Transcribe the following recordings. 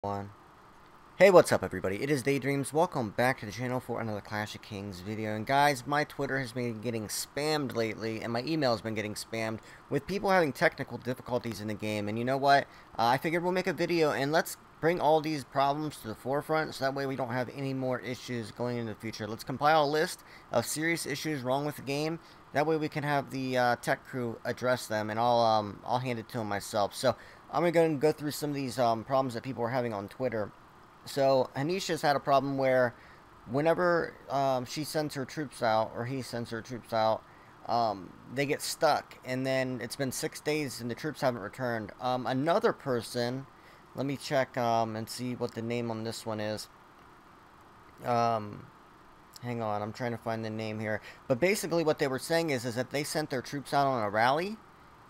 One. Hey, what's up everybody? It is DaYDreaMz. Welcome back to the channel for another Clash of Kings video. And guys, my Twitter has been getting spammed lately, and my email has been getting spammed with people having technical difficulties in the game. And you know what? I figured we'll make a video and let's bring all these problems to the forefront so that way we don't have any more issues going into the future. Let's compile a list of serious issues wrong with the game. That way we can have the tech crew address them, and I'll hand it to them myself. So I'm gonna go through some of these problems that people are having on Twitter. So Anisha's had a problem where whenever she sends her troops out, or he sends her troops out, they get stuck, and then it's been 6 days and the troops haven't returned. Another person, let me check and see what the name on this one is. Hang on, I'm trying to find the name here. But basically what they were saying is that they sent their troops out on a rally,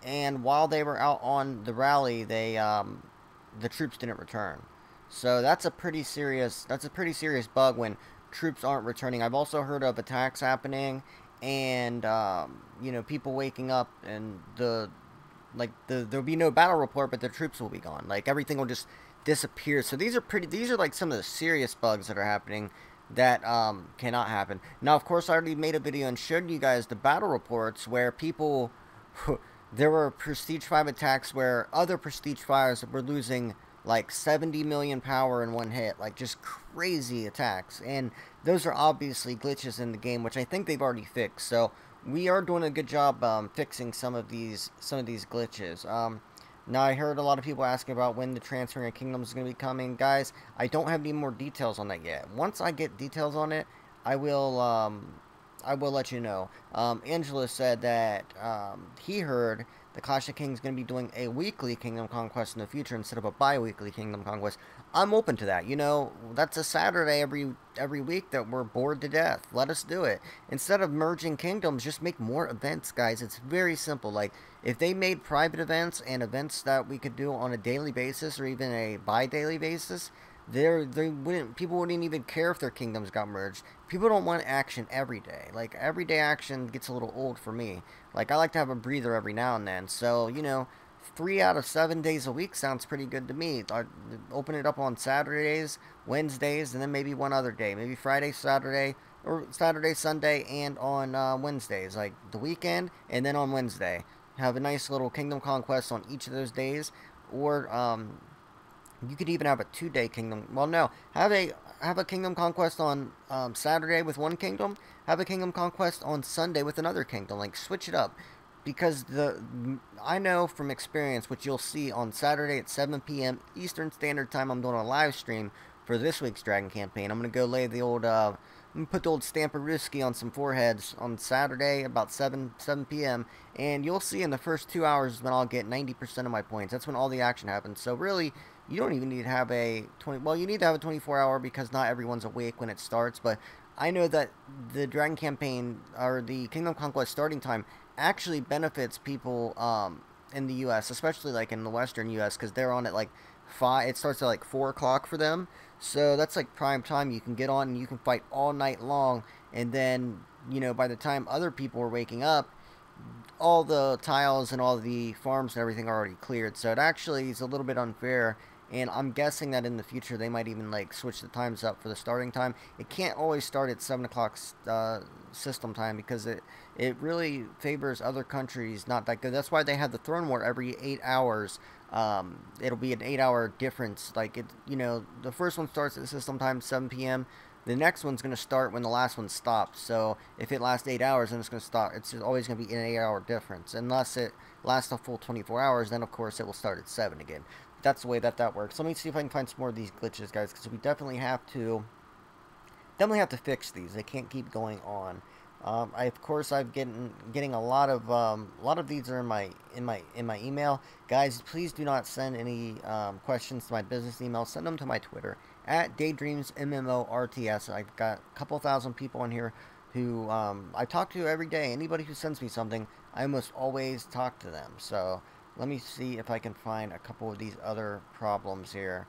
and while they were out on the rally, the troops didn't return. So that's a pretty serious bug when troops aren't returning. I've also heard of attacks happening, and you know, people waking up and there'll be no battle report, but the troops will be gone. Like everything will just disappear. So these are like some of the serious bugs that are happening that cannot happen. Now, of course, I already made a video and showed you guys the battle reports where people there were Prestige 5 attacks where other Prestige 5s were losing like 70 million power in one hit, like just crazy attacks, and those are obviously glitches in the game, which I think they've already fixed. So we are doing a good job fixing some of these glitches. Now I heard a lot of people asking about when the transferring of kingdoms is going to be coming. Guys, I don't have any more details on that yet. Once I get details on it, I will let you know. Angela said that he heard the Clash of Kings is going to be doing a weekly Kingdom Conquest in the future instead of a bi-weekly Kingdom Conquest. I'm open to that. You know, that's a Saturday every week that we're bored to death. Let us do it. Instead of merging kingdoms, just make more events, guys. It's very simple. Like, if they made private events and events that we could do on a daily basis or even a bi-daily basis, people wouldn't even care if their kingdoms got merged. People don't want action every day. Like, everyday action gets a little old for me. Like, I like to have a breather every now and then. So, you know, 3 out of 7 days a week sounds pretty good to me. I open it up on Saturdays, Wednesdays, and then maybe one other day. Maybe Friday, Saturday, or Saturday, Sunday, and on Wednesdays. Like, the weekend, and then on Wednesday. Have a nice little Kingdom Conquest on each of those days. Or, you could even have a 2-day kingdom. Well, no, have a kingdom conquest on Saturday with one kingdom. Have a kingdom conquest on Sunday with another kingdom. Like, switch it up, because I know from experience, which you'll see on Saturday at 7 p.m. Eastern Standard Time. I'm doing a live stream for this week's Dragon campaign. I'm gonna go lay the old I'm gonna put the old Stamperuski on some foreheads on Saturday about 7 p.m. and you'll see in the first 2 hours when I'll get 90% of my points. That's when all the action happens. So really, you don't even need to have a 20. Well, you need to have a 24-hour because not everyone's awake when it starts. But I know that the Dragon campaign, or the Kingdom Conquest starting time, actually benefits people in the U.S., especially like in the Western U.S., because they're on at like 5. It starts at like 4 o'clock for them. So that's like prime time. You can get on and you can fight all night long. And then, you know, by the time other people are waking up, all the tiles and all the farms and everything are already cleared. So it actually is a little bit unfair, and I'm guessing that in the future they might even like switch the times up for the starting time. It can't always start at 7 o'clock system time, because it really favors other countries not that good. That's why they have the throne war every 8 hours. It'll be an 8-hour difference. Like, it, you know, the first one starts at system time 7 p.m. The next one's going to start when the last one stops. So if it lasts 8 hours, then it's going to stop. It's always going to be an 8-hour difference. Unless it lasts a full 24 hours, then of course it will start at 7 again. That's the way that works. Let me see if I can find some more of these glitches, guys, because we definitely have to fix these. They can't keep going on. Of course, I've getting a lot of these are in my email. Guys, please do not send any questions to my business email. Send them to my Twitter at DaYDreaMz I've got a couple thousand people on here who I talk to every day. Anybody who sends me something, I almost always talk to them. So let me see if I can find a couple of these other problems here.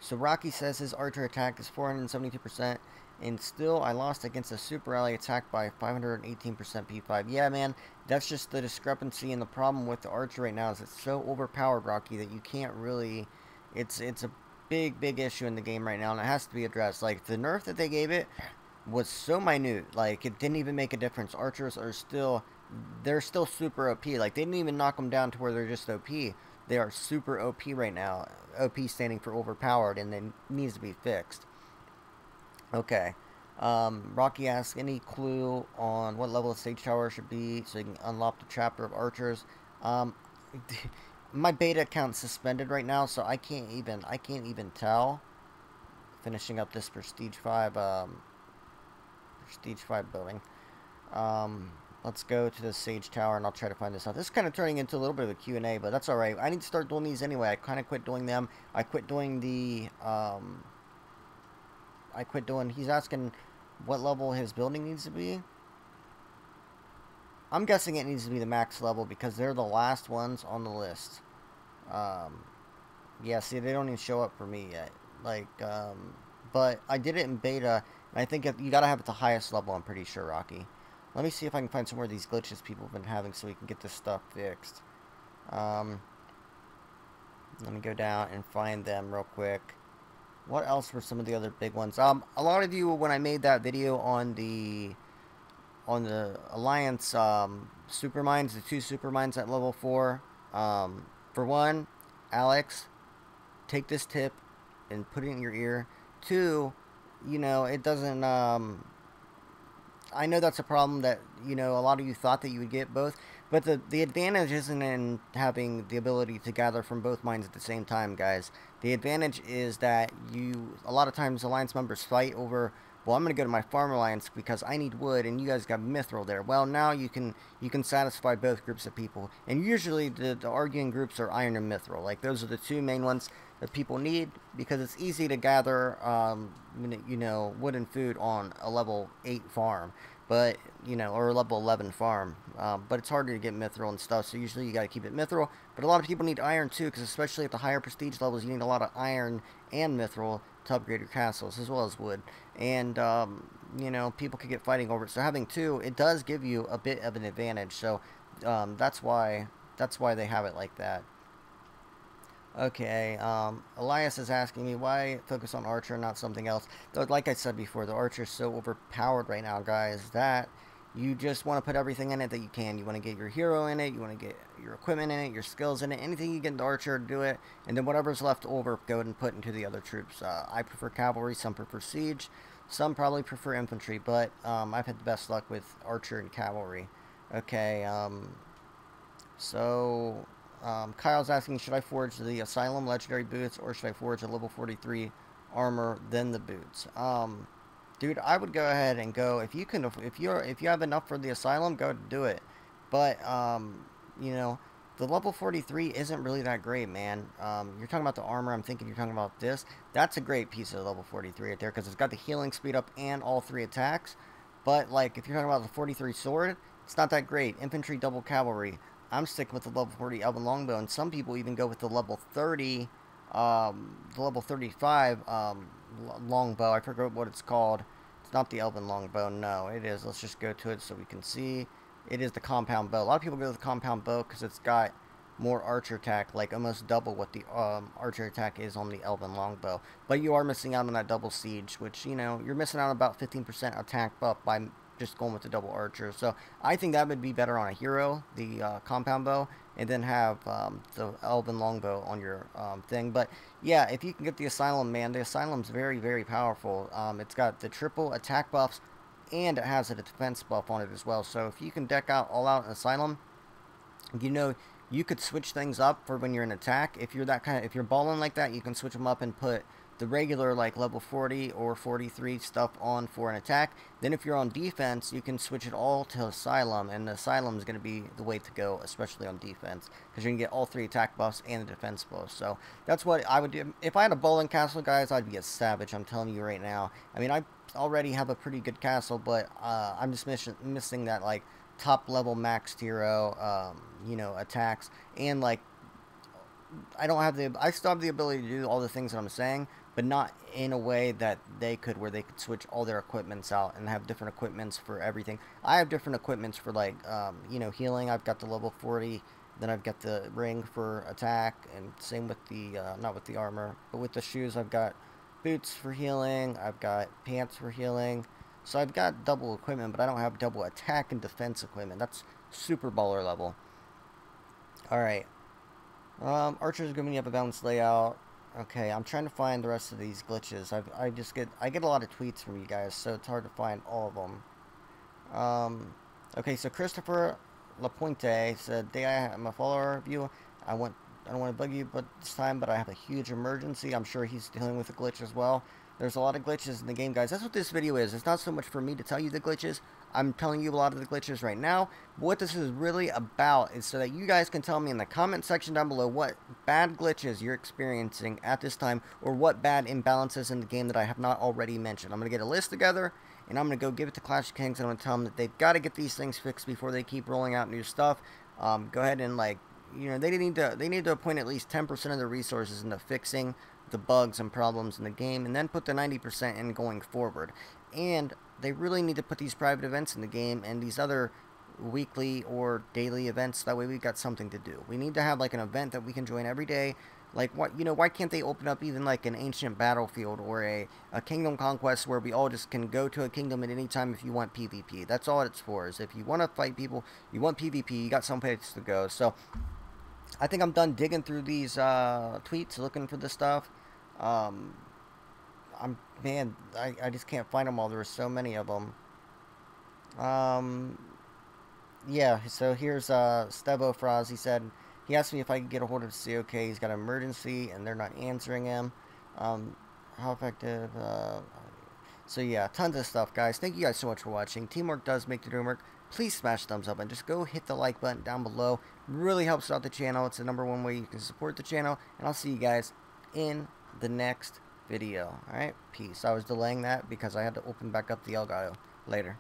So Rocky says his archer attack is 472%, And still, I lost against a super ally attacked by 518% P5. Yeah, man, that's just the discrepancy, and the problem with the archer right now is it's so overpowered, Rocky, that you can't really... It's a big issue in the game right now, and it has to be addressed. Like, the nerf that they gave it was so minute. Like, it didn't even make a difference. Archers are still... They're still super OP. Like, they didn't even knock them down to where they're just OP. They are super OP right now. OP standing for overpowered, and it needs to be fixed. Okay. Rocky asks, any clue on what level the stage tower should be so you can unlock the chapter of archers? My beta account's suspended right now, so I can't even tell. Finishing up this Prestige 5 building. Let's go to the Sage Tower, and I'll try to find this out. This is kind of turning into a little bit of a Q&A, but that's alright. I need to start doing these anyway. I kind of quit doing them. I quit doing the, he's asking what level his building needs to be. I'm guessing it needs to be the max level because they're the last ones on the list. Yeah, see, they don't even show up for me yet. Like, but I did it in beta, and I think you gotta have it the highest level, I'm pretty sure, Rocky. Let me see if I can find some more of these glitches people have been having so we can get this stuff fixed. Let me go down and find them real quick. What else were some of the other big ones? A lot of you, when I made that video on the Alliance super mines, the 2 super mines at level 4, for one, Alex, take this tip and put it in your ear. 2, you know, it doesn't, I know that's a problem that, you know, a lot of you thought that you would get both, but the advantage isn't in having the ability to gather from both mines at the same time, guys. The advantage is that a lot of times Alliance members fight over, well, I'm going to go to my Farm Alliance because I need wood, and you guys got Mithril there. Well, now you can satisfy both groups of people, and usually the arguing groups are Iron and Mithril. Like, those are the 2 main ones that people need, because it's easy to gather, you know, wood and food on a level 8 farm, but, you know, or a level 11 farm, but it's harder to get Mithril and stuff, so usually you gotta keep it Mithril, but a lot of people need Iron too, because especially at the higher prestige levels, you need a lot of Iron and Mithril to upgrade your castles, as well as wood, and, you know, people could get fighting over it, so having 2, it does give you a bit of an advantage, so, that's why they have it like that. Okay, Elias is asking me why focus on Archer and not something else. Though, like I said before, the Archer is so overpowered right now, guys, that you just want to put everything in it that you can. You want to get your hero in it, you want to get your equipment in it, your skills in it, anything you get into Archer, do it, and then whatever's left over, go ahead and put into the other troops. I prefer cavalry, some prefer siege, some probably prefer infantry, but I've had the best luck with Archer and cavalry. Okay, so... Kyle's asking, should I forge the Asylum Legendary Boots, or should I forge a level 43 armor, then the boots? Dude, I would go ahead and go, if you have enough for the Asylum, go do it. But, you know, the level 43 isn't really that great, man. You're talking about the armor, I'm thinking you're talking about this. That's a great piece of level 43 right there, because it's got the healing speed up and all 3 attacks. But, like, if you're talking about the 43 sword, it's not that great. Infantry, double cavalry. I'm sticking with the level 40 Elven Longbow, and some people even go with the level 30, the level 35 Longbow. I forget what it's called. It's not the Elven Longbow, no, it is. Let's just go to it so we can see. It is the Compound Bow. A lot of people go with the Compound Bow because it's got more archer attack, like almost double what the archer attack is on the Elven Longbow. But you are missing out on that double siege, which, you know, you're missing out on about 15% attack buff by just going with the double archer. So I think that would be better on a hero, the compound bow, and then have the Elven Longbow on your thing. But yeah, if you can get the Asylum, man, the Asylum's very, very powerful. It's got the triple attack buffs, and it has a defense buff on it as well. So if you can deck out all out an Asylum, you know, you could switch things up for when you're in attack. If you're that kind of, if you're balling like that, you can switch them up and put the regular, like, level 40 or 43 stuff on for an attack. Then if you're on defense, you can switch it all to Asylum, and the Asylum is going to be the way to go, especially on defense, because you can get all 3 attack buffs and the defense buffs. So that's what I would do. If I had a bowling castle, guys, I'd be a savage, I'm telling you right now. I mean, I already have a pretty good castle, but I'm just missing that, like, top level max hero, you know, attacks, and, like, I still have the ability to do all the things that I'm saying, but not in a way that they could, where they could switch all their equipments out and have different equipments for everything. I have different equipments for, like, you know, healing. I've got the level 40, then I've got the ring for attack, and same with the, not with the armor, but with the shoes, I've got boots for healing, I've got pants for healing. So I've got double equipment, but I don't have double attack and defense equipment. That's super baller level. Alright. Archer's giving me up a balanced layout. Okay, I'm trying to find the rest of these glitches. I get a lot of tweets from you guys, so it's hard to find all of them. Okay, so Christopher Lapointe said, "Day, I'm a follower of you. I don't want to bug you, but this time, but I have a huge emergency." I'm sure he's dealing with a glitch as well. There's a lot of glitches in the game, guys. That's what this video is. It's not so much for me to tell you the glitches. I'm telling you a lot of the glitches right now. But what this is really about is so that you guys can tell me in the comment section down below what bad glitches you're experiencing at this time, or what bad imbalances in the game that I have not already mentioned. I'm going to get a list together, and I'm going to go give it to Clash of Kings, and I'm going to tell them that they've got to get these things fixed before they keep rolling out new stuff. Go ahead and, like, you know, they need to appoint at least 10% of their resources into fixing the bugs and problems in the game, and then put the 90% in going forward. And they really need to put these private events in the game and these other weekly or daily events. That way we've got something to do. We need to have like an event that we can join every day. Like, what, you know, why can't they open up even like an ancient battlefield or a kingdom conquest where we all just can go to a kingdom at any time if you want PvP? That's all it's for. Is if you want to fight people, you want PvP, you got some place to go. So I think I'm done digging through these tweets looking for this stuff. Man, I just can't find them all. There are so many of them. Yeah, so here's Stevo Fraz. He said, he asked me if I could get a hold of COK. He's got an emergency and they're not answering him. How effective? So yeah, tons of stuff, guys. Thank you guys so much for watching. Teamwork does make the dream work. Please smash thumbs up and just go hit the like button down below. It really helps out the channel. It's the #1 way you can support the channel. And I'll see you guys in the next video. Alright, peace. I was delaying that because I had to open back up the Elgato. Later.